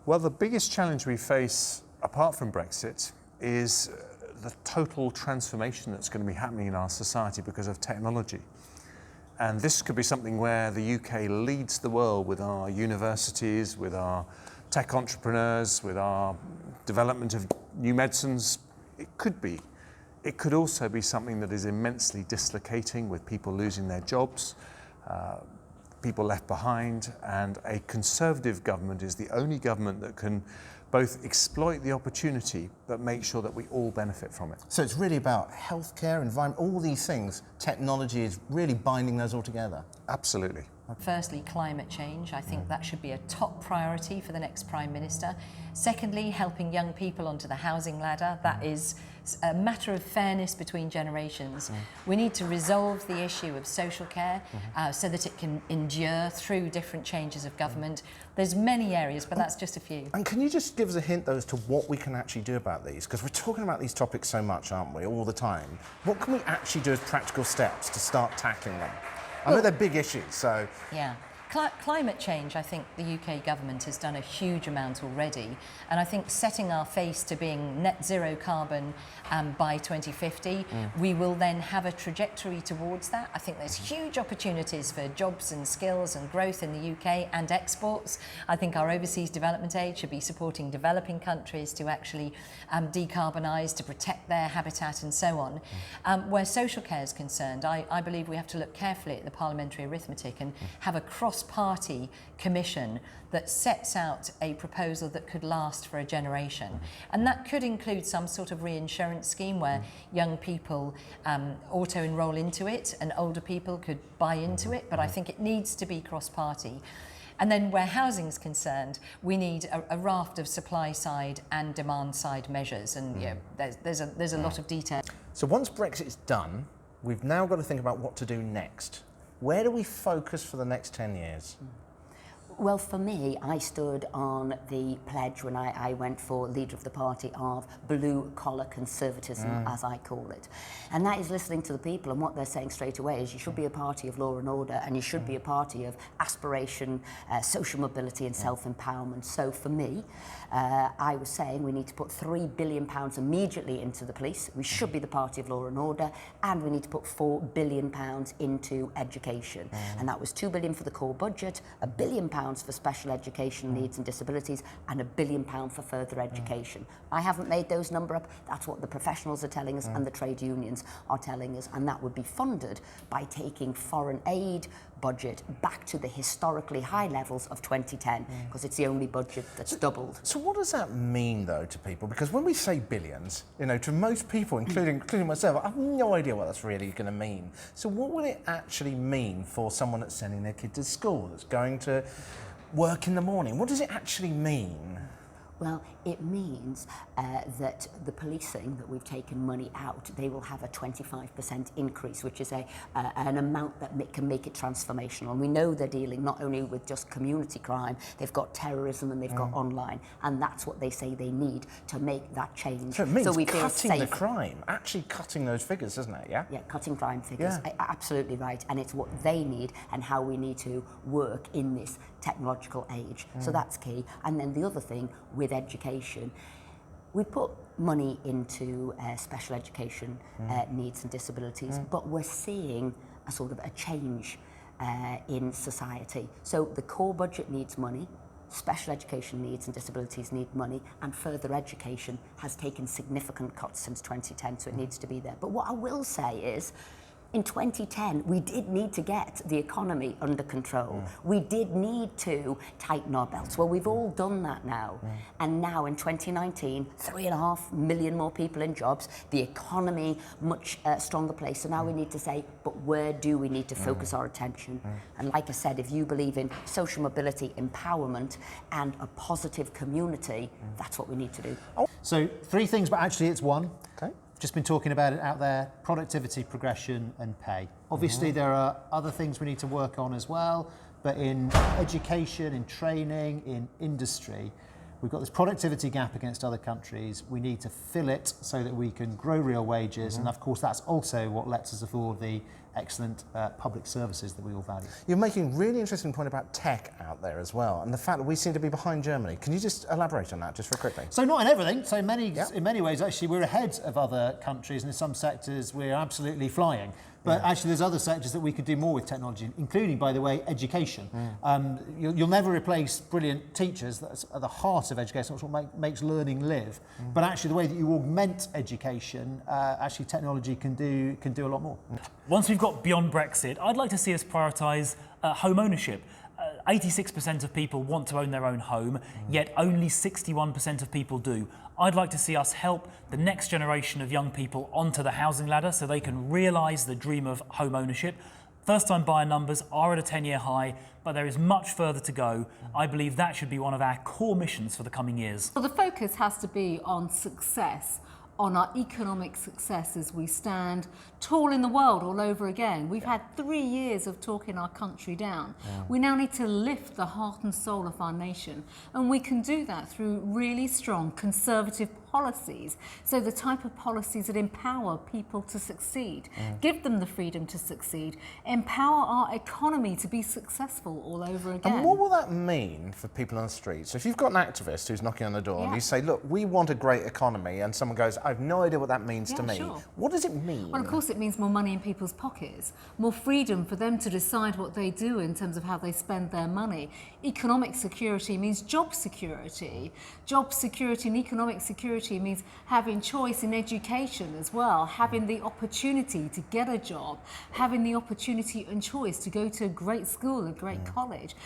Well, the biggest challenge we face, apart from Brexit, is the total transformation that's going to be happening in our society because of technology. And this could be something where the UK leads the world with our universities, with our tech entrepreneurs, with our development of new medicines. It could be. It could also be something that is immensely dislocating, with people losing their jobs, people left behind, and a Conservative government is the only government that can both exploit the opportunity but make sure that we all benefit from it. So it's really about healthcare, environment, all these things. Technology is really binding those all together. Absolutely. Firstly, climate change. I think that should be a top priority for the next Prime Minister. Secondly, helping young people onto the housing ladder. That is a matter of fairness between generations. We need to resolve the issue of social care so that it can endure through different changes of government. There's many areas, but that's just a few. And can you just give us a hint, though, as to what we can actually do about these? Because we're talking about these topics so much, aren't we, all the time? What can we actually do as practical steps to start tackling them? I know they're big issues, so... Yeah. Climate change, I think the UK government has done a huge amount already, and I think setting our face to being net zero carbon by 2050, we will then have a trajectory towards that. I think there's huge opportunities for jobs and skills and growth in the UK and exports. I think our overseas development aid should be supporting developing countries to actually decarbonise, to protect their habitat and so on. Where social care is concerned, I believe we have to look carefully at the parliamentary arithmetic and have a cross-party commission that sets out a proposal that could last for a generation. And that could include some sort of reinsurance scheme where young people auto-enroll into it and older people could buy into it, but I think it needs to be cross-party. And then where housing is concerned, we need a raft of supply-side and demand-side measures, and there's a lot of detail. So once Brexit's done, we've now got to think about what to do next. Where do we focus for the next 10 years? Well, for me, I stood on the pledge when I went for leader of the party of blue-collar conservatism, as I call it. And that is listening to the people, and what they're saying straight away is you should be a party of law and order, and you should be a party of aspiration, social mobility and self-empowerment. So for me, I was saying we need to put £3 billion immediately into the police. We should be the party of law and order, and we need to put £4 billion into education. And that was £2 billion for the core budget, £1 billion for special education needs and disabilities, and £1 billion for further education. I haven't made those numbers up. That's what the professionals are telling us and the trade unions are telling us, and that would be funded by taking foreign aid budget back to the historically high levels of 2010, because it's the only budget that's doubled. So what does that mean, though, to people? Because when we say billions, you know, to most people, including myself, I have no idea what that's really going to mean. So what will it actually mean for someone that's sending their kid to school, that's going to work in the morning? What does it actually mean? Well, it means that the policing that we've taken money out, they will have a 25% increase, which is an amount that can make it transformational. And we know they're dealing not only with just community crime, they've got terrorism and they've got online. And that's what they say they need to make that change. So it means we cutting the crime, actually cutting those figures, doesn't it? Yeah? Yeah, cutting crime figures. Yeah. Absolutely right. And it's what they need and how we need to work in this technological age. So that's key. And then the other thing with education, we put money into special education needs and disabilities, but we're seeing a sort of a change in society. So the core budget needs money, special education needs and disabilities need money, and further education has taken significant cuts since 2010, so it needs to be there. But what I will say is, in 2010, we did need to get the economy under control. We did need to tighten our belts. Well, we've all done that now. And now in 2019, 3.5 million more people in jobs, the economy much stronger place. So now we need to say, but where do we need to focus our attention? And like I said, if you believe in social mobility, empowerment, and a positive community, that's what we need to do. So 3 things, but actually it's one. Okay. Just been talking about it out there: productivity, progression and pay. Obviously there are other things we need to work on as well, but in education, in training, in industry, we've got this productivity gap against other countries. We need to fill it so that we can grow real wages. And of course, that's also what lets us afford the excellent public services that we all value. You're making a really interesting point about tech out there as well, and the fact that we seem to be behind Germany. Can you just elaborate on that just very quickly? So not in everything. So in many ways, actually, we're ahead of other countries, and in some sectors, we're absolutely flying. But actually, there's other sectors that we could do more with technology, including, by the way, education. You'll never replace brilliant teachers. That's at the heart of education. That's what makes learning live. But actually, the way that you augment education, actually, technology can do a lot more. Once we've got beyond Brexit, I'd like to see us prioritise home ownership. 86% of people want to own their own home, yet only 61% of people do. I'd like to see us help the next generation of young people onto the housing ladder so they can realise the dream of home ownership. First-time buyer numbers are at a 10-year high, but there is much further to go. I believe that should be one of our core missions for the coming years. Well, the focus has to be on success, on our economic success as we stand tall in the world all over again. We've had 3 years of talking our country down. We now need to lift the heart and soul of our nation, and we can do that through really strong conservative policies. So the type of policies that empower people to succeed, give them the freedom to succeed, empower our economy to be successful all over again. And what will that mean for people on the street? So if you've got an activist who's knocking on the door and you say, look, we want a great economy, and someone goes, I have no idea what that means to me. Sure. What does it mean? Well, of course it means more money in people's pockets, more freedom for them to decide what they do in terms of how they spend their money. Economic security means job security. Job security and economic security means having choice in education as well, having the opportunity to get a job, having the opportunity and choice to go to a great school, a great college.